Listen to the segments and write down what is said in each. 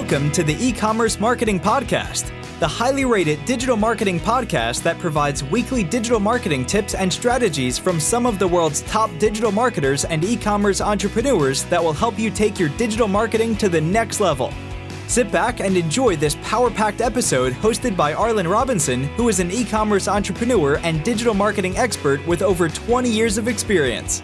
Welcome to the Ecommerce Marketing Podcast, the highly rated digital marketing podcast that provides weekly digital marketing tips and strategies from some of the world's top digital marketers and e-commerce entrepreneurs that will help you take your digital marketing to the next level. Sit back and enjoy this power-packed episode hosted by Arlen Robinson, who is an e-commerce entrepreneur and digital marketing expert with over 20 years of experience.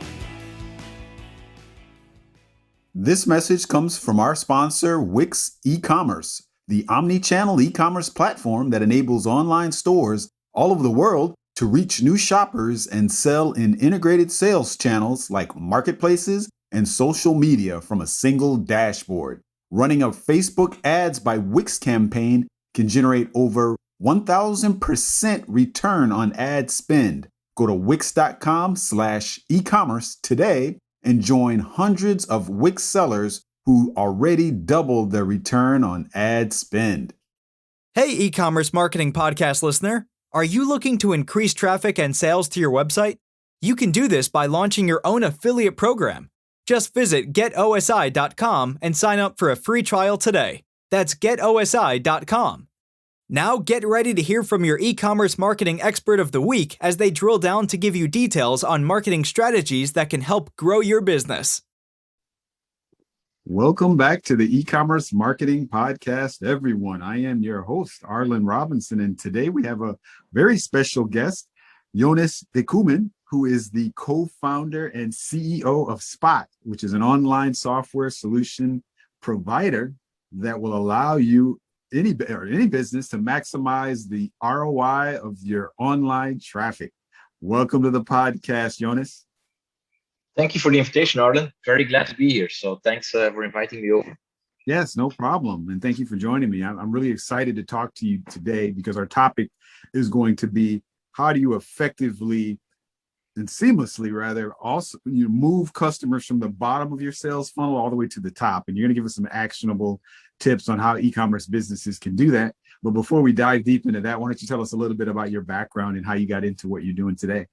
This message comes from our sponsor, Wix eCommerce, the omni-channel e-commerce platform that enables online stores all over the world to reach new shoppers and sell in integrated sales channels like marketplaces and social media from a single dashboard. Running a Facebook Ads by Wix campaign can generate over 1,000% return on ad spend. Go to wix.com/ecommerce today and join hundreds of Wix sellers who already doubled their return on ad spend. Hey, e-commerce marketing podcast listener. Are you looking to increase traffic and sales to your website? You can do this by launching your own affiliate program. Just visit getosi.com and sign up for a free trial today. That's getosi.com. Now get ready to hear from your e-commerce marketing expert of the week as they drill down to give you details on marketing strategies that can help grow your business. Welcome back to the E-commerce Marketing Podcast, everyone. I am your host, Arlen Robinson, and today we have a very special guest, Jonas De Cooman, who is the co-founder and CEO of Spott, which is an online software solution provider that will allow you any business to maximize the ROI of your online traffic. Welcome to the podcast, Jonas. Thank you for the invitation, Arlen. Very glad to be here. So thanks for inviting me over. Yes, no problem. And thank you for joining me. I'm really excited to talk to you today because our topic is going to be how do you effectively and seamlessly also move customers from the bottom of your sales funnel all the way to the top. And you're going to give us some actionable tips on how e-commerce businesses can do that. But before we dive deep into that, why don't you tell us a little bit about your background and how you got into what you're doing today?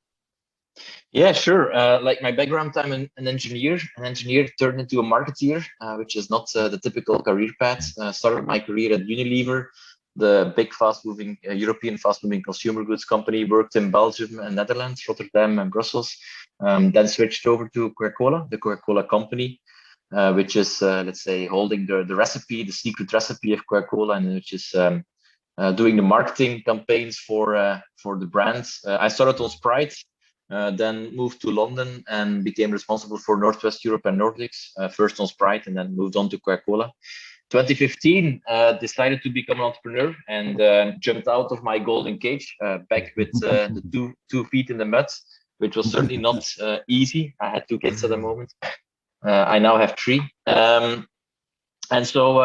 Yeah, sure. Like my background, I'm an engineer. An engineer turned into a marketeer, which is not the typical career path. Started my career at Unilever, the big fast-moving European fast-moving consumer goods company. Worked in Belgium and Netherlands, Rotterdam and Brussels. Then switched over to Coca-Cola, the Coca-Cola Company, which is, let's say, holding the recipe, the secret recipe of Coca-Cola, and which is doing the marketing campaigns for the brands. I started on Sprite, then moved to London and became responsible for Northwest Europe and Nordics, first on Sprite and then moved on to Coca-Cola. 2015, decided to become an entrepreneur and jumped out of my golden cage, back with the two feet in the mud, which was certainly not easy. I had 2 kids at the moment. I now have 3. And so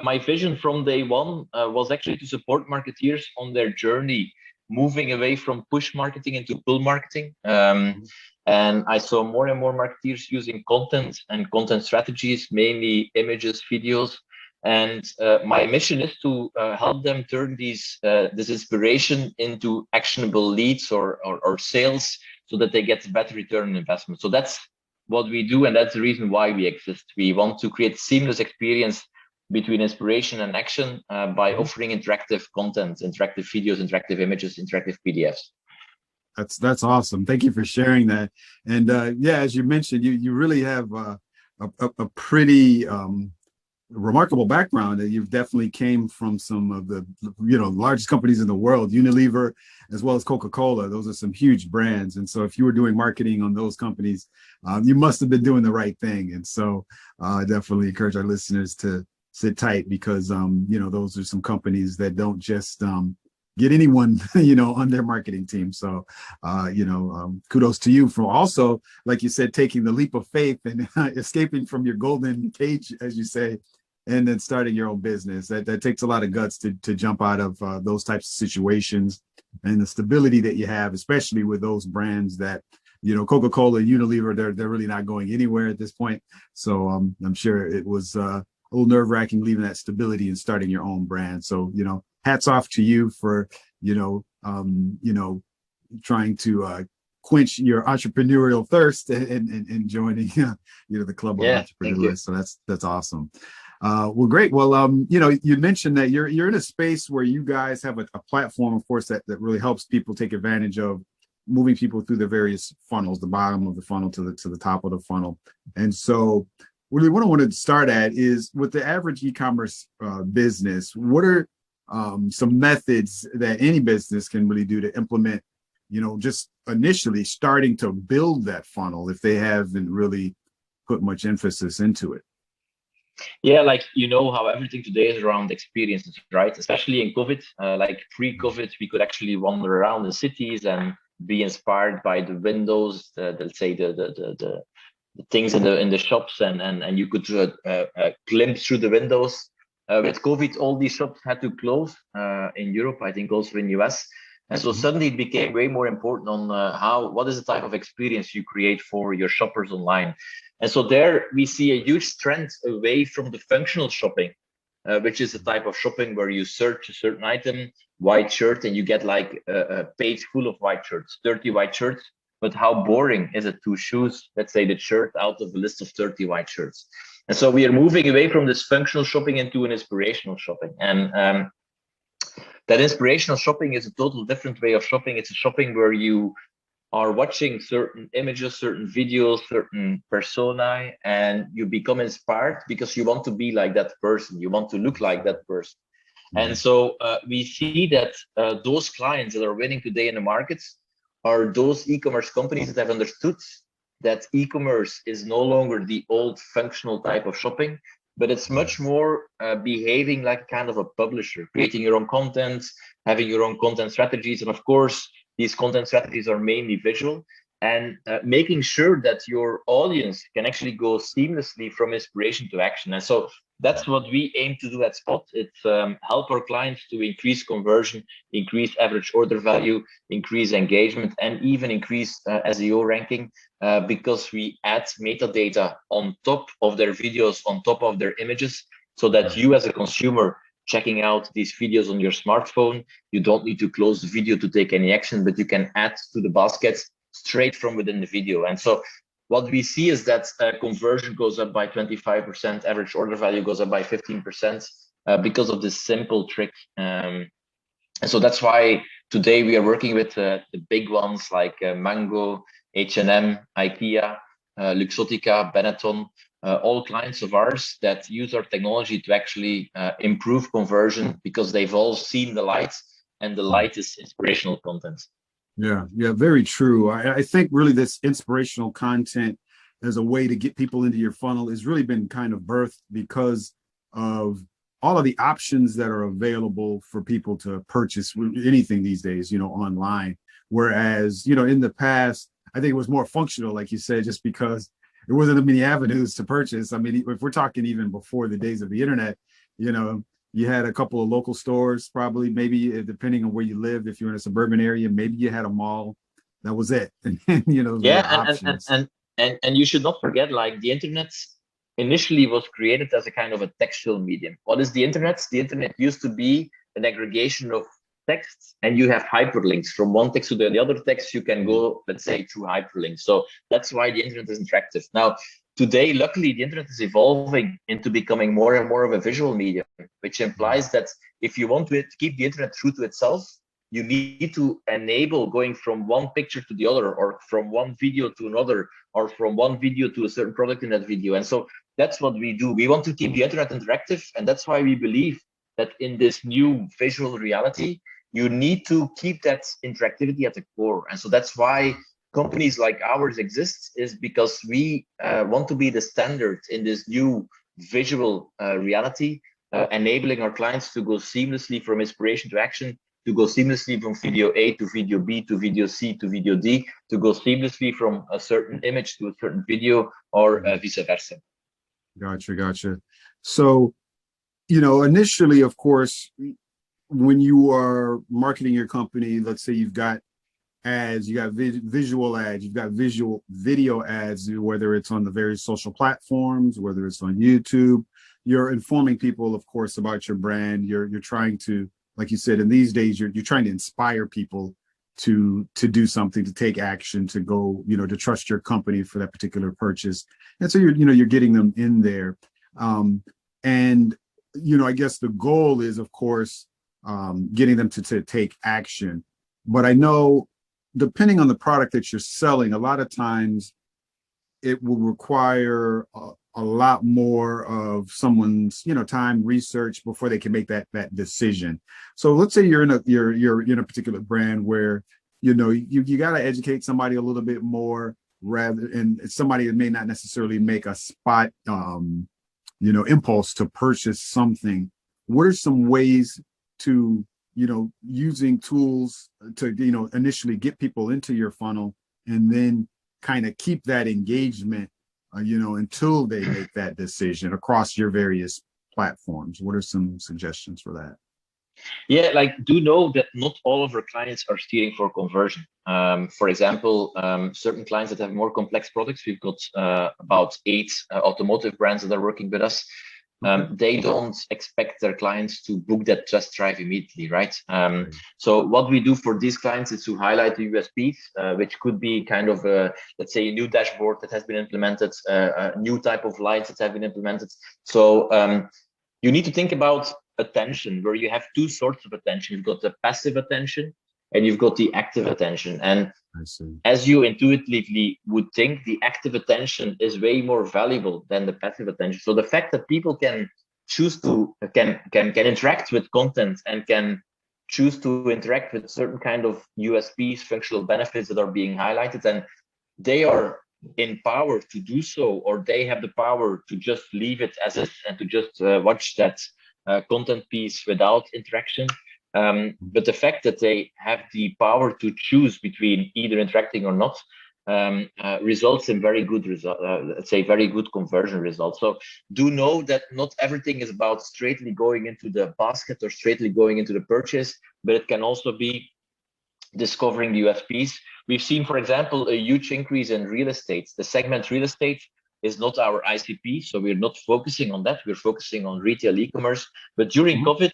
my vision from day one was actually to support marketeers on their journey, moving away from push marketing into pull marketing. And I saw more and more marketeers using content and content strategies, mainly images, videos. And my mission is to help them turn this inspiration into actionable leads or sales so that they get better return on investment. So that's what we do, and that's the reason why we exist. We want to create seamless experience between inspiration and action by offering interactive content, interactive videos, interactive images, interactive PDFs. That's awesome. Thank you for sharing that. And as you mentioned, you really have a pretty remarkable background. You've definitely came from some of the largest companies in the world, Unilever as well as Coca-Cola. Those are some huge brands. And so if you were doing marketing on those companies, you must have been doing the right thing. And so I definitely encourage our listeners to sit tight because those are some companies that don't just get anyone on their marketing team. So kudos to you for also, like you said, taking the leap of faith and escaping from your golden cage, as you say, and then starting your own business. That takes a lot of guts to jump out of those types of situations, and the stability that you have, especially with those brands that Coca-Cola and Unilever, they're really not going anywhere at this point. So I'm sure it was a little nerve-wracking leaving that stability and starting your own brand. So hats off to you for trying to quench your entrepreneurial thirst and joining the club of entrepreneurs. So that's awesome. Well, great. Well, you mentioned that you're in a space where you guys have a platform, of course, that really helps people take advantage of moving people through the various funnels, the bottom of the funnel to the top of the funnel. And so, really, what I wanted to start at is with the average e-commerce business. What are some methods that any business can really do to implement, just initially starting to build that funnel if they haven't really put much emphasis into it? Yeah, like how everything today is around experiences, right? Especially in COVID, like pre-COVID, we could actually wander around the cities and be inspired by the windows, let's say the things in the shops, and you could glimpse through the windows. With COVID, all these shops had to close in Europe, I think also in US. And so suddenly it became way more important on what is the type of experience you create for your shoppers online. And so there we see a huge trend away from the functional shopping, which is a type of shopping where you search a certain item, white shirt, and you get like a page full of white shirts, 30 white shirts. But how boring is it to choose, let's say, the shirt out of a list of 30 white shirts? And so we are moving away from this functional shopping into an inspirational shopping. And that inspirational shopping is a total different way of shopping. It's a shopping where you are watching certain images, certain videos, certain personae, and you become inspired because you want to be like that person. You want to look like that person. And so we see that those clients that are winning today in the markets are those e-commerce companies that have understood that e-commerce is no longer the old functional type of shopping, but it's much more behaving like kind of a publisher, creating your own content, having your own content strategies. And of course, these content strategies are mainly visual, and making sure that your audience can actually go seamlessly from inspiration to action. And so that's what we aim to do at Spott. It's help our clients to increase conversion, increase average order value, increase engagement, and even increase SEO ranking, because we add metadata on top of their videos, on top of their images, so that you as a consumer checking out these videos on your smartphone, you don't need to close the video to take any action, but you can add to the baskets straight from within the video. And so what we see is that conversion goes up by 25%, average order value goes up by 15% because of this simple trick. And so that's why today we are working with the big ones like Mango, H&M, IKEA, Luxottica, Benetton, all clients of ours that use our technology to actually improve conversion because they've all seen the light, and the light is inspirational content. Yeah, very true. I think really this inspirational content as a way to get people into your funnel has really been kind of birthed because of all of the options that are available for people to purchase anything these days, online. Whereas, in the past, I think it was more functional, like you said, just because there wasn't that many avenues to purchase. I mean, if we're talking even before the days of the internet, you had a couple of local stores, probably, maybe depending on where you lived. If you're in a suburban area, maybe you had a mall. That was it. And and you should not forget, like, the internet initially was created as a kind of a textual medium. What is the internet? The internet used to be an aggregation of texts, and you have hyperlinks from one text to the other text. You can go, let's say, through hyperlinks. So that's why the internet is interactive. Now, today, luckily, the internet is evolving into becoming more and more of a visual medium, which implies that if you want to keep the internet true to itself, you need to enable going from one picture to the other, or from one video to another, or from one video to a certain product in that video. And so that's what we do. We want to keep the internet interactive, and that's why we believe that in this new visual reality, you need to keep that interactivity at the core. And so that's why companies like ours exist, is because we want to be the standard in this new visual reality, enabling our clients to go seamlessly from inspiration to action, to go seamlessly from video A to video B to video C to video D, to go seamlessly from a certain image to a certain video, or vice versa. Gotcha. So, initially, of course, when you are marketing your company, let's say you've got ads, you got visual ads, you've got visual video ads, whether it's on the various social platforms, whether it's on YouTube, you're informing people, of course, about your brand. You're trying to, like you said, in these days, you're trying to inspire people to do something, to take action, to go, to trust your company for that particular purchase. And so you're getting them in there. And, I guess the goal is, of course, getting them to take action. But I know, depending on the product that you're selling, a lot of times it will require a lot more of someone's, time, research before they can make that decision. So let's say you're in a particular brand where, you got to educate somebody a little bit more, and somebody that may not necessarily make a spot, impulse to purchase something. What are some ways to, using tools to, initially get people into your funnel and then kind of keep that engagement, until they make that decision across your various platforms? What are some suggestions for that? Yeah, do know that not all of our clients are steering for conversion. For example, certain clients that have more complex products, we've got about 8 automotive brands that are working with us. They don't expect their clients to book that test drive immediately, right? So what we do for these clients is to highlight the USPs, which could be kind of let's say a new dashboard that has been implemented, a new type of lights that have been implemented. So you need to think about attention, where you have 2 sorts of attention. You've got the passive attention and you've got the active attention. And as you intuitively would think, the active attention is way more valuable than the passive attention. So the fact that people can choose to can interact with content and can choose to interact with certain kind of USPs, functional benefits that are being highlighted, and they are empowered to do so, or they have the power to just leave it as is and to just watch that content piece without interaction. But the fact that they have the power to choose between either interacting or not results in very good let's say very good conversion results. So do know that not everything is about straightly going into the basket or straightly going into the purchase, but it can also be discovering the USPs. We've seen, for example, a huge increase in real estate. The segment real estate is not our ICP, so we're not focusing on that. We're focusing on retail e-commerce. But during COVID,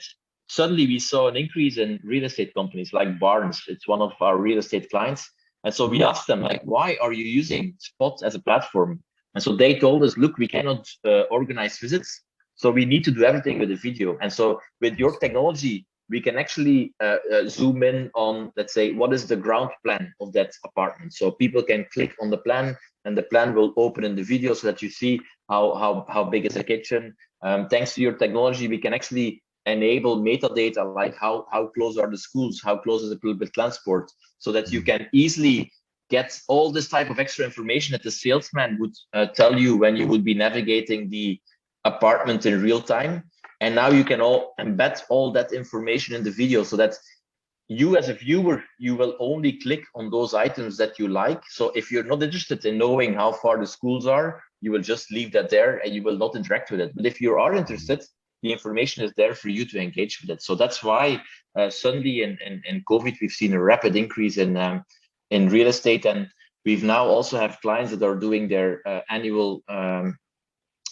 suddenly we saw an increase in real estate companies like Barnes. It's one of our real estate clients. And so we asked them, why are you using Spott as a platform? And so they told us, look, we cannot organize visits, so we need to do everything with a video. And so with your technology, we can actually zoom in on, let's say, what is the ground plan of that apartment. So people can click on the plan, and the plan will open in the video so that you see how big is the kitchen. Thanks to your technology, we can actually enable metadata, like how close are the schools, how close is the public transport, so that you can easily get all this type of extra information that the salesman would tell you when you would be navigating the apartment in real time. And now you can all embed all that information in the video, so that you as a viewer, you will only click on those items that you like. So if you're not interested in knowing how far the schools are, you will just leave that there and you will not interact with it. But if you are interested, the information is there for you to engage with it. So that's why suddenly in COVID, we've seen a rapid increase in real estate. And we've now also have clients that are doing their annual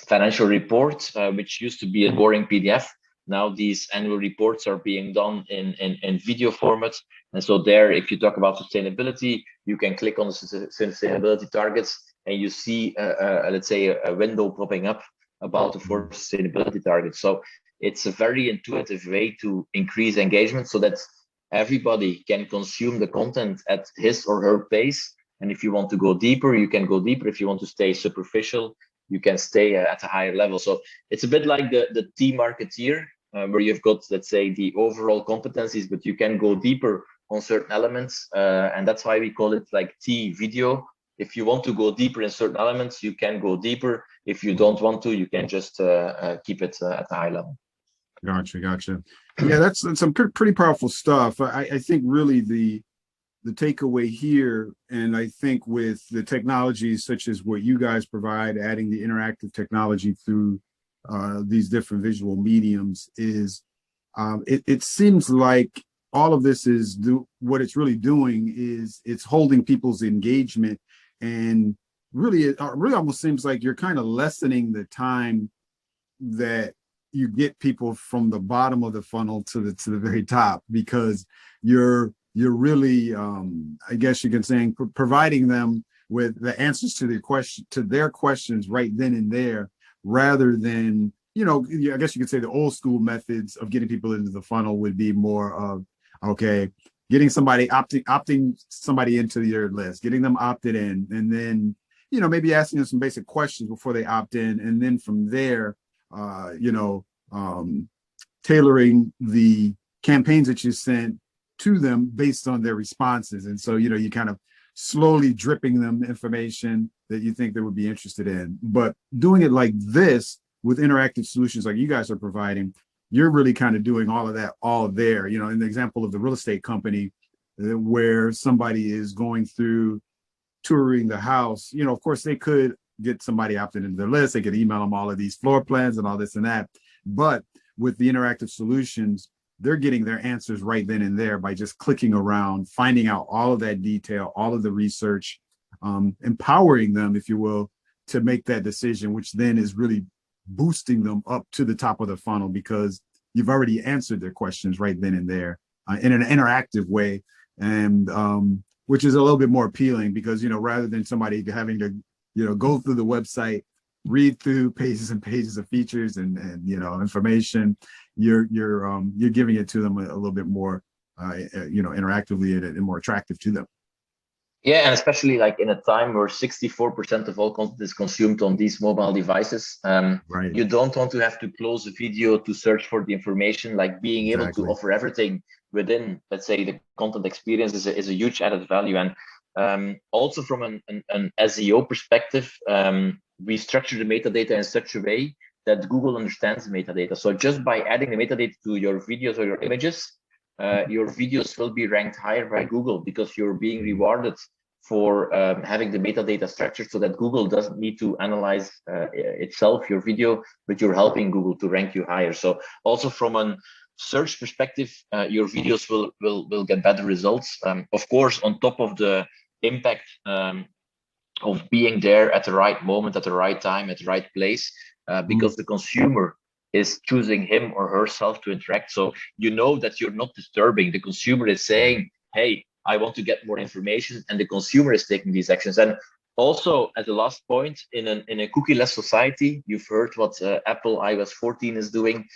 financial reports, which used to be a boring PDF. Now these annual reports are being done in video format. And so there, if you talk about sustainability, you can click on the sustainability targets and you see, let's say, a window popping up about the 4 sustainability targets. So it's a very intuitive way to increase engagement so that everybody can consume the content at his or her pace. And if you want to go deeper, you can go deeper. If you want to stay superficial, you can stay at a higher level. So it's a bit like the T marketeer, where you've got, let's say, the overall competencies, but you can go deeper on certain elements. And that's why we call it like T video. If you want to go deeper in certain elements, you can go deeper. If you don't want to, you can just keep it at a high level. Gotcha. Yeah, that's some pretty powerful stuff. I think really the takeaway here, and I think with the technologies such as what you guys provide, adding the interactive technology through these different visual mediums, is it seems like all of this is what it's really doing is it's holding people's engagement, and really it really almost seems like you're kind of lessening the time that you get people from the bottom of the funnel to the very top, because you're really I guess you can say providing them with the answers to their questions right then and there, rather than I guess you could say the old school methods of getting people into the funnel would be more of, okay, getting somebody opting somebody into your list, getting them opted in, and then, maybe asking them some basic questions before they opt in. And then from there, tailoring the campaigns that you sent to them based on their responses. And so, you kind of slowly dripping them information that you think they would be interested in. But doing it like this with interactive solutions like you guys are providing, you're really kind of doing all of that all there. In the example of the real estate company, where somebody is going through touring the house, of course they could get somebody opted into their list. They could email them all of these floor plans and all this and that. But with the interactive solutions, they're getting their answers right then and there by just clicking around, finding out all of that detail, all of the research, empowering them, if you will, to make that decision, which then is really boosting them up to the top of the funnel because you've already answered their questions right then and there in an interactive way. And which is a little bit more appealing because, rather than somebody having to, go through the website, read through pages and pages of features and information, you're giving it to them a little bit more, interactively and more attractive to them. Yeah, and especially like in a time where 64% of all content is consumed on these mobile devices, Right. You don't want to have to close a video to search for the information. Like being able to offer everything within, let's say, the content experience is a huge added value. And also from an SEO perspective, we structure the metadata in such a way that Google understands the metadata. So just by adding the metadata to your videos or your images, your videos will be ranked higher by Google because you're being rewarded for having the metadata structured so that Google doesn't need to analyze itself, your video, but you're helping Google to rank you higher. So also from a search perspective, your videos will get better results. Of course, on top of the impact of being there at the right moment, at the right time, at the right place, because the consumer is choosing him or herself to interact. So that you're not disturbing. The consumer is saying, hey, I want to get more information, and the consumer is taking these actions. And also, as a last point, in a cookie-less society, you've heard what Apple iOS 14 is doing,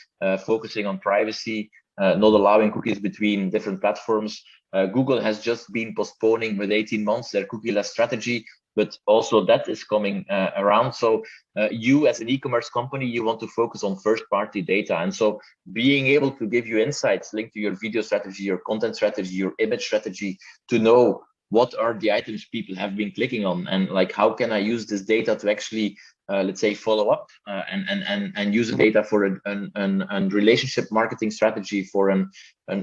focusing on privacy, not allowing cookies between different platforms. Google has just been postponing with 18 months their cookie-less strategy, but also that is coming around. So you as an e-commerce company, you want to focus on first-party data. And so being able to give you insights linked to your video strategy, your content strategy, your image strategy, to know what are the items people have been clicking on, and like how can I use this data to actually, let's say, follow up and use the data for a relationship marketing strategy, for an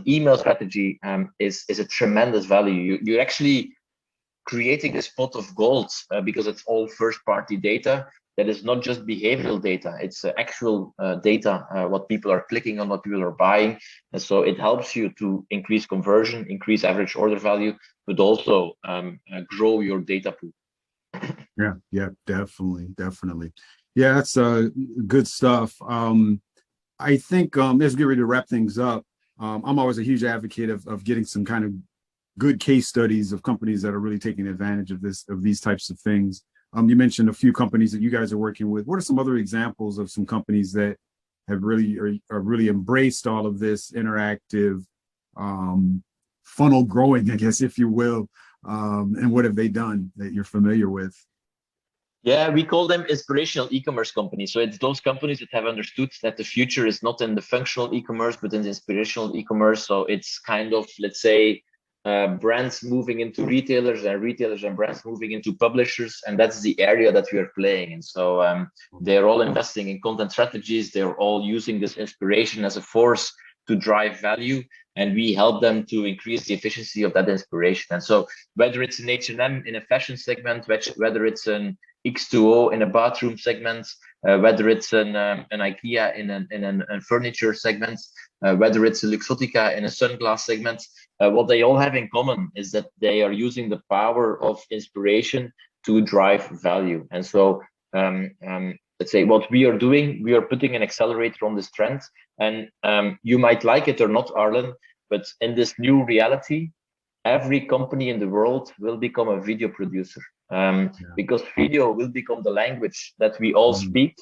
email strategy, is a tremendous value. You're actually creating a spot of gold because it's all first-party data that is not just behavioral data, it's actual data, what people are clicking on, what people are buying. And so it helps you to increase conversion, increase average order value, but also grow your data pool. Yeah, definitely. Yeah, that's good stuff. I think let's get ready to wrap things up. I'm always a huge advocate of getting some kind of good case studies of companies that are really taking advantage of these types of things. You mentioned a few companies that you guys are working with. What are some other examples of some companies that have really embraced all of this interactive funnel growing, I guess, if you will? And what have they done that you're familiar with? Yeah, we call them inspirational e-commerce companies. So it's those companies that have understood that the future is not in the functional e-commerce, but in the inspirational e-commerce. So it's kind of, let's say, brands moving into retailers and brands moving into publishers. And that's the area that we are playing in. So they're all investing in content strategies. They're all using this inspiration as a force to drive value. And we help them to increase the efficiency of that inspiration. And so whether it's an H&M in a fashion segment, whether it's an X2O in a bathroom segment, whether it's an IKEA in a furniture segment, whether it's a Luxottica in a sunglass segment, what they all have in common is that they are using the power of inspiration to drive value. And so let's say what we are doing, we are putting an accelerator on this trend. And you might like it or not, Arlen, but in this new reality, every company in the world will become a video producer, because video will become the language that we all speak.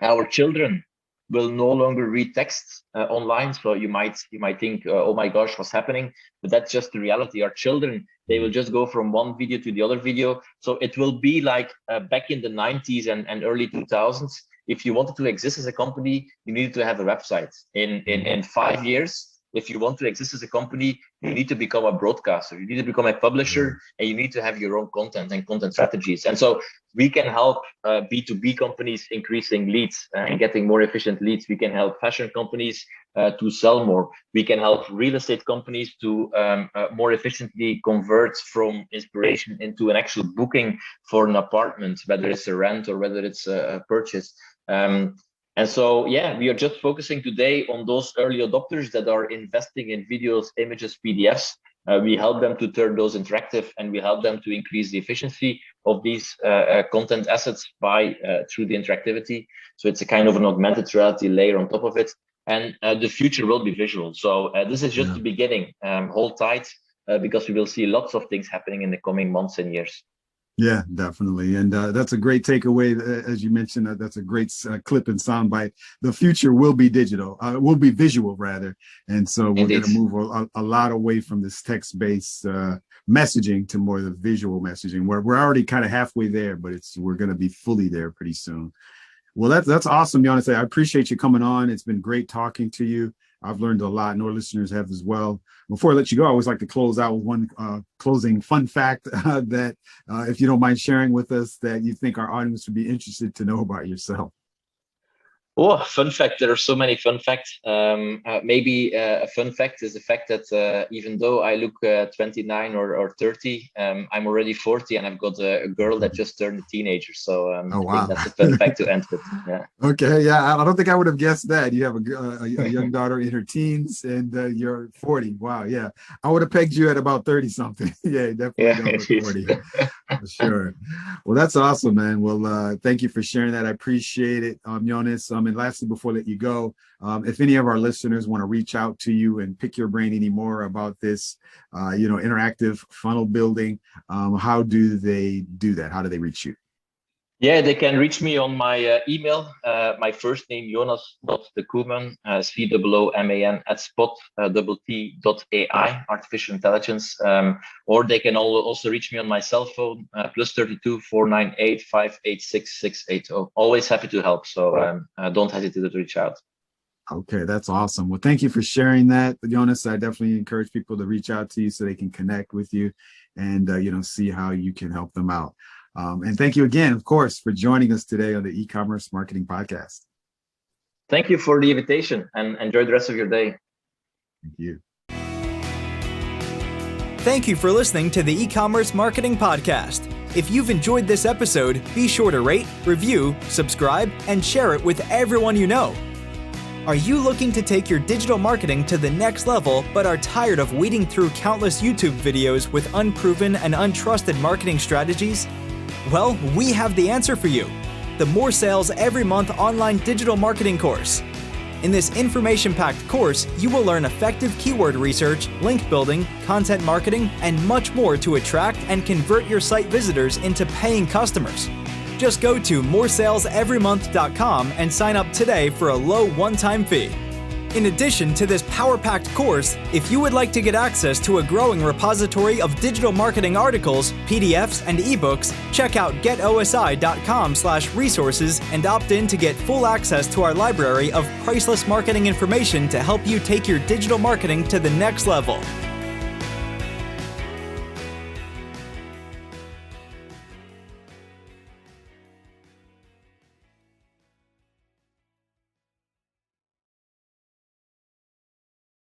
Our children will no longer read text online. So you might think, oh my gosh, what's happening? But that's just the reality. Our children, they will just go from one video to the other video. So it will be like back in the 90s and early 2000s. If you wanted to exist as a company, you needed to have a website. In 5 years, if you want to exist as a company, you need to become a broadcaster, you need to become a publisher, and you need to have your own content and content strategies. And so we can help B2B companies increasing leads and getting more efficient leads. We can help fashion companies to sell more. We can help real estate companies to more efficiently convert from inspiration into an actual booking for an apartment, whether it's a rent or whether it's a purchase. And so, yeah, we are just focusing today on those early adopters that are investing in videos, images, PDFs. We help them to turn those interactive, and we help them to increase the efficiency of these content assets by through the interactivity. So it's a kind of an augmented reality layer on top of it. And the future will be visual. So this is just the beginning. Hold tight because we will see lots of things happening in the coming months and years. Yeah, definitely. And that's a great takeaway. As you mentioned, that's a great clip and soundbite. The future will be digital, will be visual rather. And so we're going to move a lot away from this text-based messaging to more of the visual messaging, where we're already kind of halfway there, but we're going to be fully there pretty soon. Well, that's awesome, Jonas. I appreciate you coming on. It's been great talking to you. I've learned a lot, and our listeners have as well. Before I let you go, I always like to close out with one closing fun fact that, if you don't mind sharing with us, that you think our audience would be interested to know about yourself. Oh, fun fact. There are so many fun facts. Maybe a fun fact is the fact that even though I look 29 or 30, I'm already 40 and I've got a girl that just turned a teenager. So I think that's a fun fact to end with. Yeah. Okay. Yeah. I don't think I would have guessed that. You have a young daughter in her teens and you're 40. Wow. Yeah. I would have pegged you at about 30 something. Yeah, definitely. 40. For sure. Well, that's awesome, man. Well, thank you for sharing that. I appreciate it, Jonas. And lastly, before I let you go, if any of our listeners want to reach out to you and pick your brain any more about this, interactive funnel building, how do they do that? How do they reach you? Yeah, they can reach me on my email. My first name, Jonas De Cooman, COOMAN at Spott.ai, artificial intelligence. Or they can also reach me on my cell phone, +32 498 586 680. Always happy to help. So don't hesitate to reach out. Okay, that's awesome. Well, thank you for sharing that, Jonas. I definitely encourage people to reach out to you so they can connect with you and, see how you can help them out. And thank you again, of course, for joining us today on the E-commerce Marketing Podcast. Thank you for the invitation and enjoy the rest of your day. Thank you. Thank you for listening to the E-commerce Marketing Podcast. If you've enjoyed this episode, be sure to rate, review, subscribe, and share it with everyone you know. Are you looking to take your digital marketing to the next level, but are tired of wading through countless YouTube videos with unproven and untrusted marketing strategies? Well, we have the answer for you. The More Sales Every Month online digital marketing course. In this information-packed course, you will learn effective keyword research, link building, content marketing, and much more to attract and convert your site visitors into paying customers. Just go to moresaleseverymonth.com and sign up today for a low one-time fee. In addition to this power-packed course, if you would like to get access to a growing repository of digital marketing articles, PDFs, and ebooks, check out getosi.com/resources and opt in to get full access to our library of priceless marketing information to help you take your digital marketing to the next level.